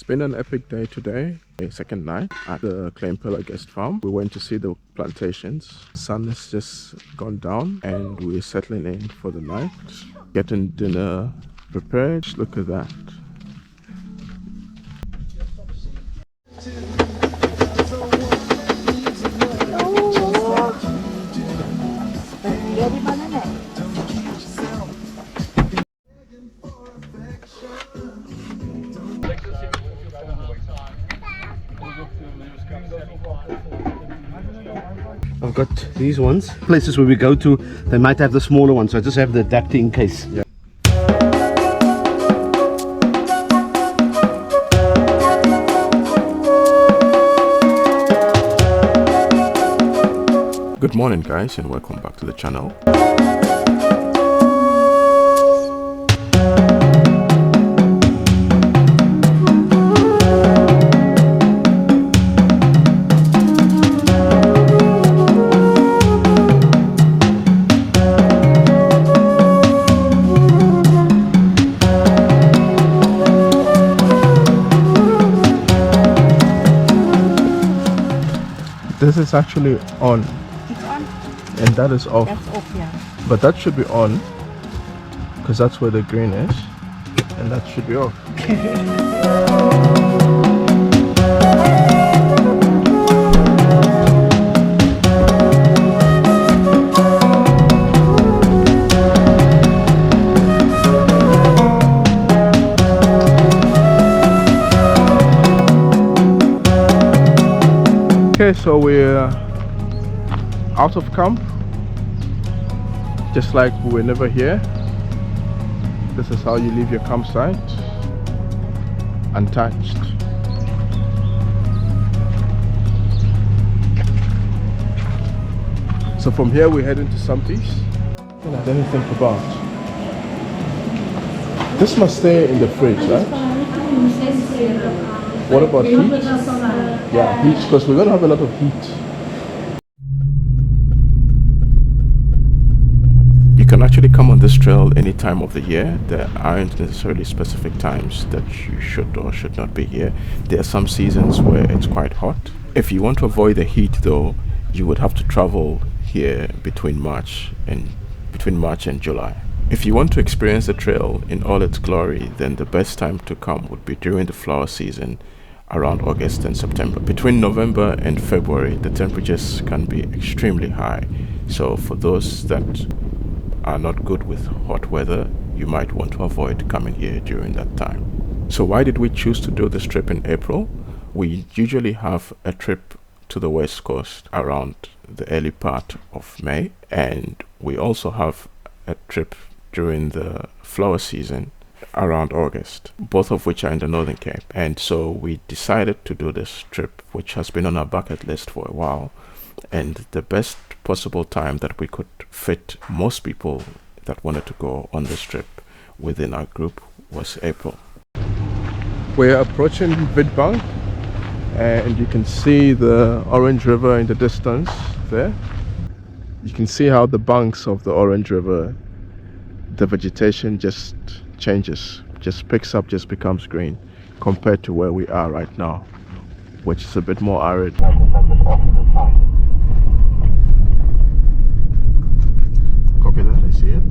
It's been an epic day today, a second night at the Klein Pella guest farm. We went to see the plantations. Sun has just gone down and we're settling in for the night, getting dinner prepared. Look at that. I've got these ones. Places where we go to, they might have the smaller ones, so I just have the adapter in case. Yeah. Good morning guys and welcome back to the channel. This is actually on. It's on. And that is off. That's off, yeah. But that should be on because that's where the green is, and that should be off. Okay, so we're out of camp, just like we were never here. This is how you leave your campsite, untouched. So from here we're heading to Sampie's. I didn't think about. This must stay in the fridge, right? What about heat? Yeah, heat, because we're going to have a lot of heat. You can actually come on this trail any time of the year. There aren't necessarily specific times that you should or should not be here. There are some seasons where it's quite hot. If you want to avoid the heat though, you would have to travel here between March and July. If you want to experience the trail in all its glory, then the best time to come would be during the flower season, around August and September. Between November and February, the temperatures can be extremely high. So for those that are not good with hot weather, you might want to avoid coming here during that time. So why did we choose to do this trip in April? We usually have a trip to the west coast around the early part of May, and we also have a trip during the flower season around August, both of which are in the Northern Cape. And so we decided to do this trip, which has been on our bucket list for a while, and the best possible time that we could fit most people that wanted to go on this trip within our group was April. We're approaching Witbank and you can see the Orange River in the distance there. You can see how the banks of the Orange River, the vegetation just changes, just picks up, just becomes green compared to where we are right now, which is a bit more arid. Copy that, I see it.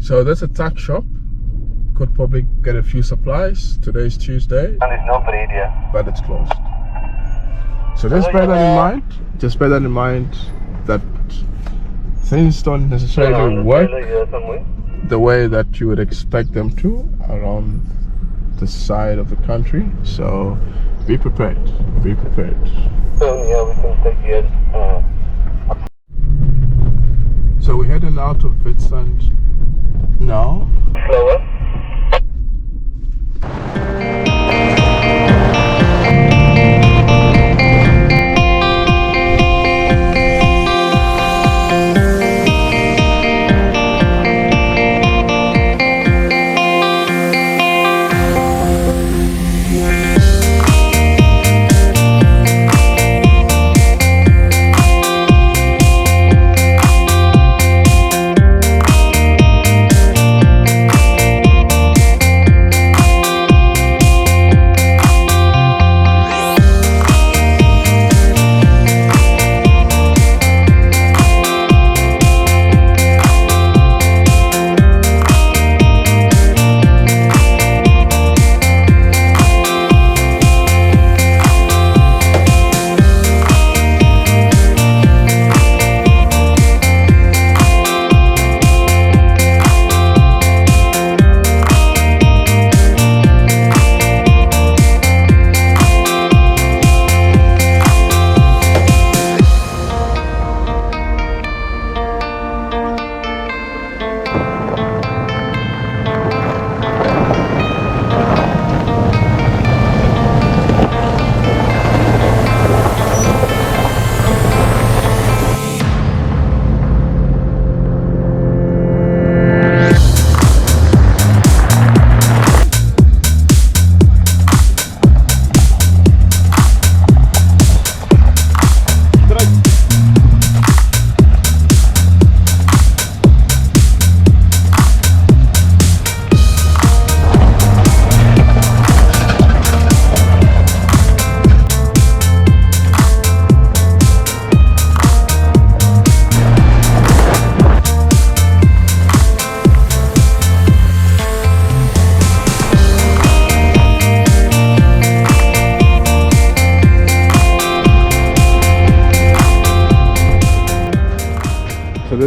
So there's a tack shop. Could probably get a few supplies. Today's Tuesday. And there's nobody there. But it's closed. So just bear that in mind. Just bear that in mind that things don't necessarily work the way that you would expect them to around the side of the country. So be prepared. Be prepared. So yeah, we can take it. So we're heading out of Witbank now. Slower.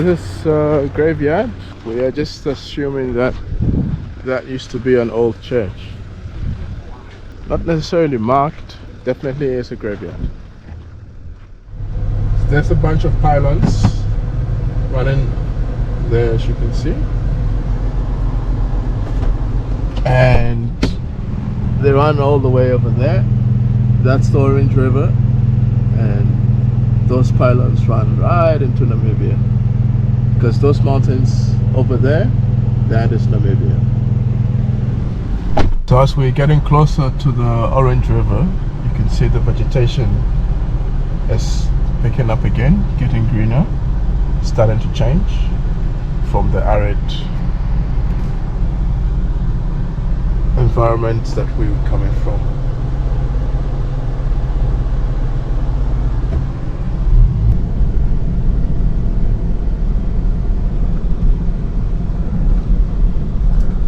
this is a graveyard. We are just assuming that that used to be an old church. Not necessarily marked, definitely is a graveyard. There's a bunch of pylons running there, as you can see. And they run all the way over there. That's the Orange River. And those pylons run right into Namibia. Because those mountains over there, that is Namibia. So as we're getting closer to the Orange River, you can see the vegetation is picking up again, getting greener, starting to change from the arid environments that we were coming from.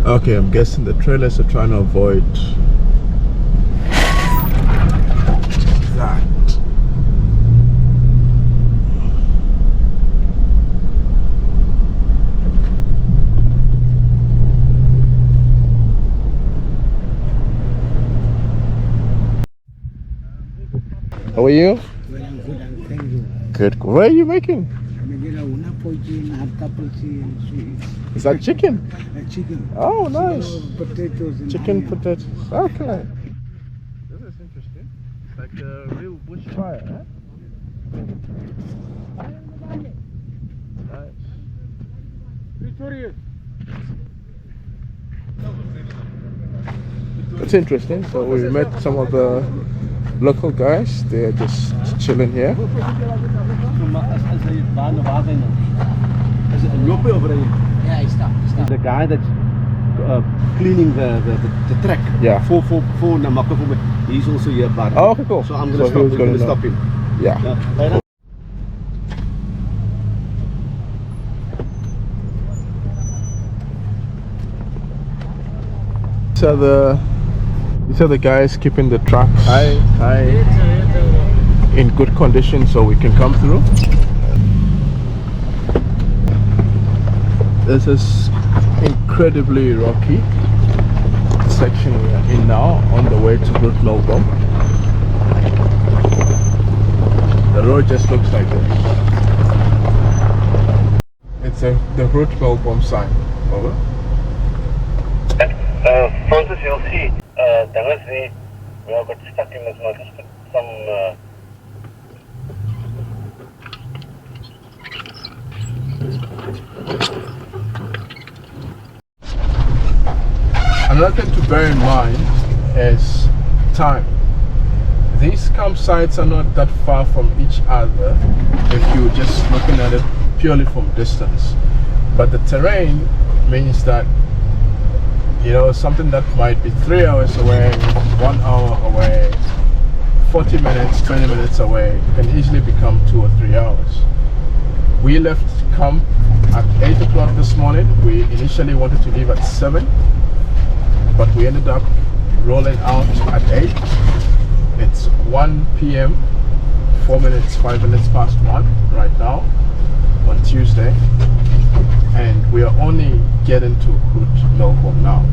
Okay, I'm guessing the trailers are trying to avoid that. How are you? Well, I'm good, and thank you. Good. What are you making? Is that chicken? Chicken. Oh, nice. Potatoes. And Chicken onion. potatoes. Okay. This is interesting. It's like a real bush fire, huh? Nice. It's interesting. So we met some of the local guys. They're just chilling here. Yeah, it's stop. The guy that's cleaning the track. Yeah. For Namakwa, he's also here, but Oh, okay, cool. so I'm So gonna stop. who's I'm gonna gonna know? stop him. Yeah. Yeah. These are the guys keeping the trucks in good condition so we can come through. This is incredibly rocky section we are in now on the way to Die Groot Melkboom. The road just looks like this. It's the Die Groot Melkboom sign. Over. Francis, you'll see, we all got stuck in this one. Some Another thing to bear in mind is time. These campsites are not that far from each other if you're just looking at it purely from distance. But the terrain means that, you know, something that might be 3 hours away, 1 hour away, 40 minutes, 20 minutes away, can easily become 2 or 3 hours. We left camp at 8 o'clock this morning. We initially wanted to leave at 7, but we ended up rolling out at 8. It's 1 p.m., 5 minutes past 1 right now on Tuesday. And we are only getting to Groot Melkboom now.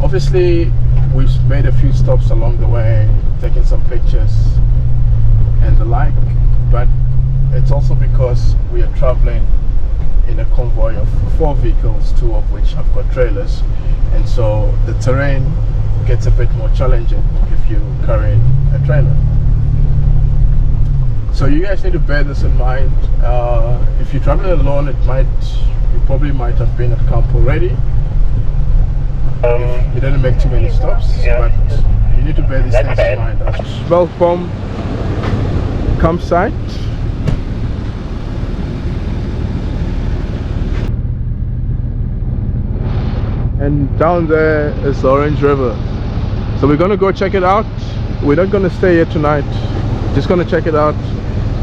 Obviously, we've made a few stops along the way, taking some pictures and the like, but it's also because we are traveling in a convoy of 4 vehicles, 2 of which have got trailers, and so the terrain gets a bit more challenging if you carry a trailer. So you guys need to bear this in mind. If you're traveling alone, you probably might have been at camp already. You didn't make too many stops, but you need to bear these things in mind. Melkboom campsite. And down there is the Orange River. So we're gonna go check it out. We're not gonna stay here tonight. Just gonna check it out.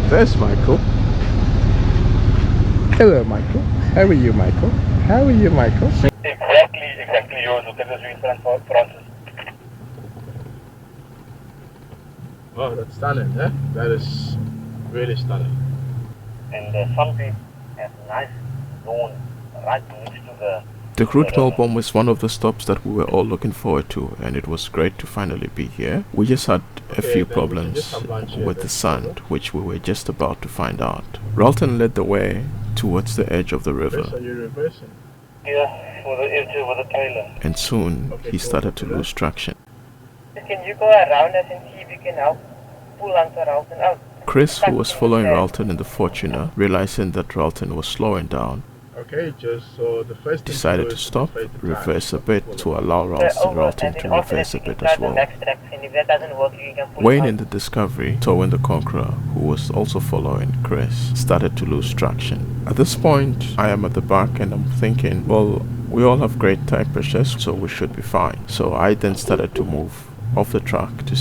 There's Michael. Hello, Michael. How are you, Michael? How are you, Michael? Exactly yours. Look at this view, Francis. Wow, that's stunning, eh? That is really stunning. And Sampie has nice zone right next to the Die Groot river. Melkboom was one of the stops that we were all looking forward to, and it was great to finally be here. We just had a few problems with the sand, which we were just about to find out. Ralton led the way towards the edge of the river, Yeah, for the edge of the trailer. and soon he started to lose traction. Can you go around us and see if you can help pull Uncle Ralton out? Chris, who was following Ralton in the Fortuner, realizing that Ralton was slowing down, decided to stop, reverse a bit to allow Ralton to reverse a bit as well. And if that doesn't work, you can pull Wayne out. in the Discovery, towing the Conqueror, who was also following Chris, started to lose traction. At this point, I am at the back and I'm thinking, well, we all have great tire pressures, so we should be fine. So I then started to move off the track to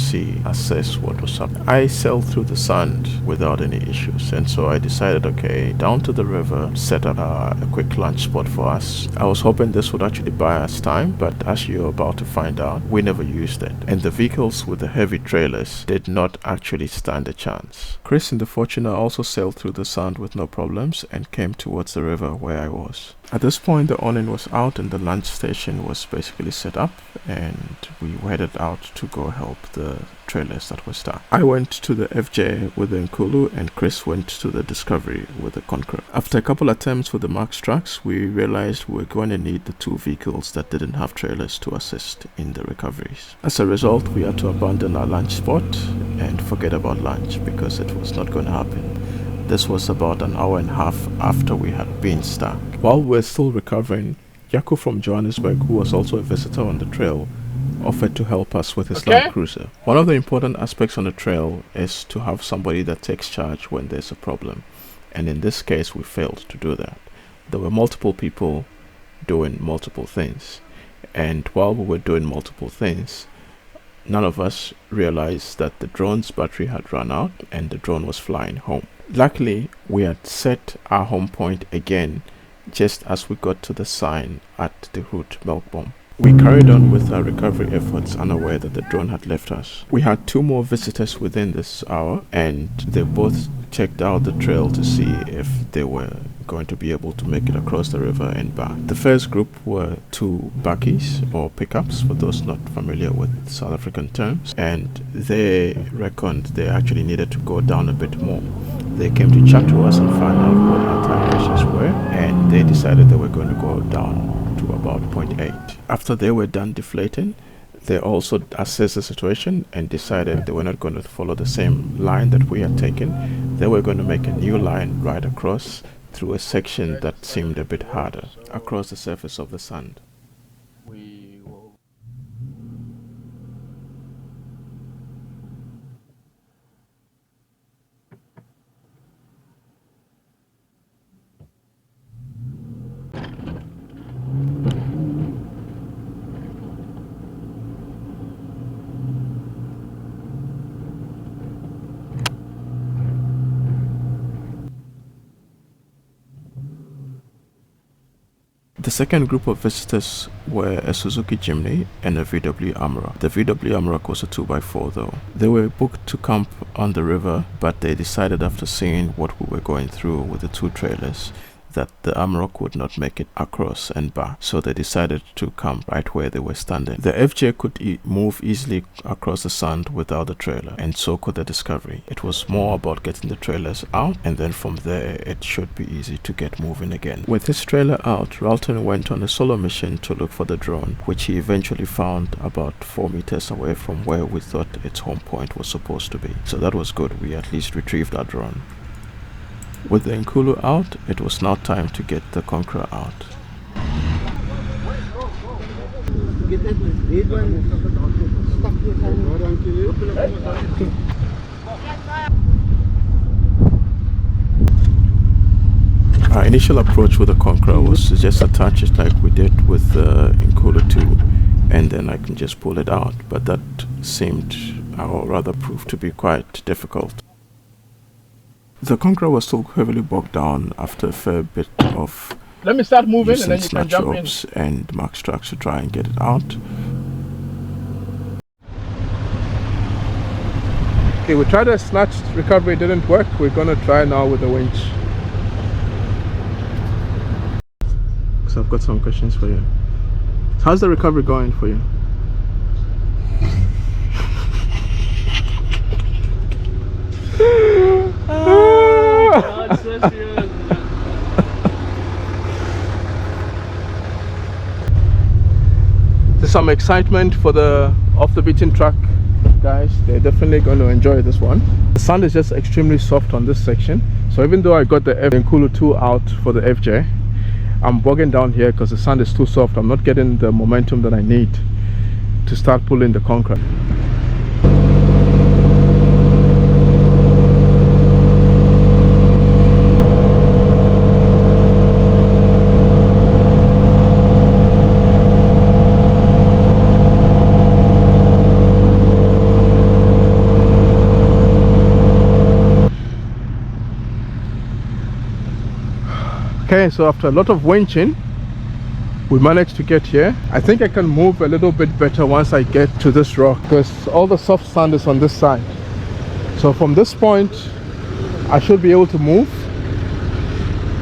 assess what was up. I sailed through the sand without any issues, and so I decided, okay, down to the river, set up a quick lunch spot for us. I was hoping this would actually buy us time, but as you're about to find out, we never used it, and the vehicles with the heavy trailers did not actually stand a chance. Chris in the Fortuner also sailed through the sand with no problems and came towards the river where I was. At this point, the awning was out and the lunch station was basically set up, and we headed out to go help the trailers that were stuck. I went to the FJ with the Nkulu and Chris went to the Discovery with the Conqueror. After a couple attempts with the Max trucks, we realized we were going to need the two vehicles that didn't have trailers to assist in the recoveries. As a result, we had to abandon our lunch spot and forget about lunch because it was not going to happen. This was about an hour and a half after we had been stuck. While we were still recovering, Yaku from Johannesburg, who was also a visitor on the trail, offered to help us with his Land Cruiser. One of the important aspects on the trail is to have somebody that takes charge when there's a problem, and in this case we failed to do that. There were multiple people doing multiple things, and while we were doing multiple things, none of us realized that the drone's battery had run out and the drone was flying home. Luckily, we had set our home point again just as we got to the sign at Die Groot Melkboom. We carried on with our recovery efforts, unaware that the drone had left us. We had two more visitors within this hour, and they both checked out the trail to see if they were going to be able to make it across the river and back. The first group were two bakkies or pickups, for those not familiar with South African terms, and they reckoned they actually needed to go down a bit more. They came to chat to us and find out what our tire pressures were, and they decided they were going to go down to about 0.8. After they were done deflating, they also assessed the situation and decided they were not going to follow the same line that we had taken. They were going to make a new line right across through a section that seemed a bit harder across the surface of the sand. The second group of visitors were a Suzuki Jimny and a VW Amarok. The VW Amarok was a 2x4 though. They were booked to camp on the river, but they decided after seeing what we were going through with the two trailers that the Amarok would not make it across and back, so they decided to camp right where they were standing. The FJ could move easily across the sand without the trailer, and so could the Discovery. It was more about getting the trailers out, and then from there it should be easy to get moving again. With his trailer out, Ralton went on a solo mission to look for the drone, which he eventually found about 4 meters away from where we thought its home point was supposed to be. So that was good, we at least retrieved our drone. With the Nkulu out, it was now time to get the Conqueror out. Get that big one stuck with Our initial approach with the Conqueror was to just attach it like we did with the Nkulu 2, and then I can just pull it out, but that seemed, or rather proved to be quite difficult. The Conqueror was still heavily bogged down after a fair bit of Let me start moving and using then you can snatch jump in. ropes and Max trucks to try and get it out. Okay, we tried a snatch recovery, it didn't work. We're gonna try now with the winch. So I've got some questions for you. How's the recovery going for you? There's some excitement for the off the beaten track guys. They're definitely going to enjoy this one. The sand is just extremely soft on this section, so even though I got the Nkulu 2 out for the FJ, I'm bogging down here because the sand is too soft. I'm not getting the momentum that I need to start pulling the concrete. Okay, so after a lot of winching, we managed to get here. I think I can move a little bit better once I get to this rock because all the soft sand is on this side. So from this point, I should be able to move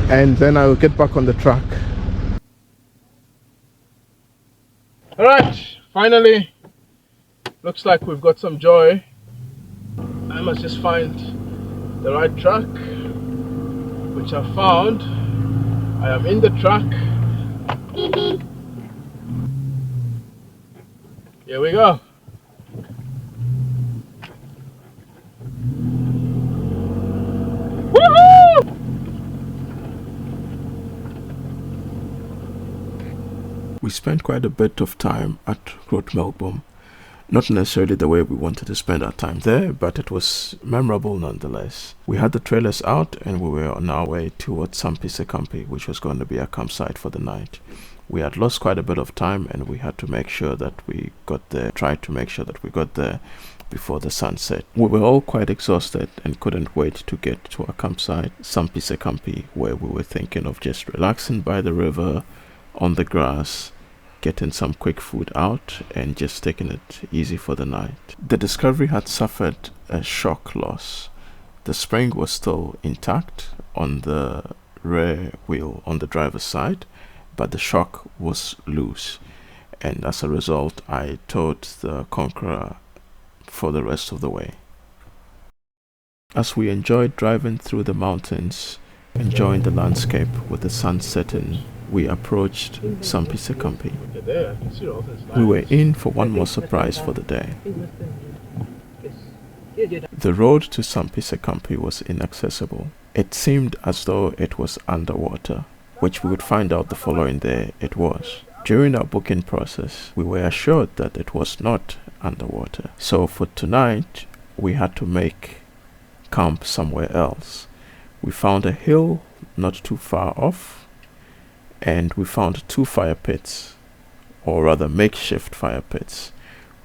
and then I will get back on the track. All right, finally, looks like we've got some joy. I must just find the right track, which I found. I am in the truck. Here we go. Woohoo! We spent quite a bit of time at Groot Melkboom. Not necessarily the way we wanted to spend our time there, but it was memorable nonetheless. We had the trailers out and we were on our way towards Kampie, which was going to be our campsite for the night. We had lost quite a bit of time and we had to make sure that we got there, tried to make sure that we got there before the sunset. We were all quite exhausted and couldn't wait to get to our campsite, Kampie, where we were thinking of just relaxing by the river, on the grass, getting some quick food out and just taking it easy for the night. The Discovery had suffered a shock loss. The spring was still intact on the rear wheel on the driver's side, but the shock was loose, and as a result I towed the Conqueror for the rest of the way. As we enjoyed driving through the mountains, enjoying the landscape with the sun setting, we approached Kampie. We were in for one more surprise for the day. The road to Kampie was inaccessible. It seemed as though it was underwater, which we would find out the following day it was. During our booking process, we were assured that it was not underwater. So for tonight, we had to make camp somewhere else. We found a hill not too far off, and we found 2 fire pits, or rather makeshift fire pits,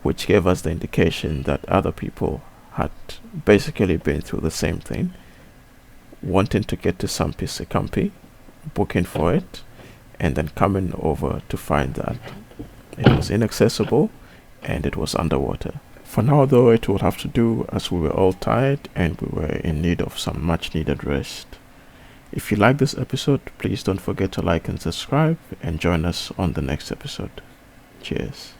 which gave us the indication that other people had basically been through the same thing, wanting to get to Kampie, booking for it, and then coming over to find that it was inaccessible and it was underwater. For now though, it will have to do, as we were all tired and we were in need of some much needed rest. If you like this episode, please don't forget to like and subscribe and join us on the next episode. Cheers.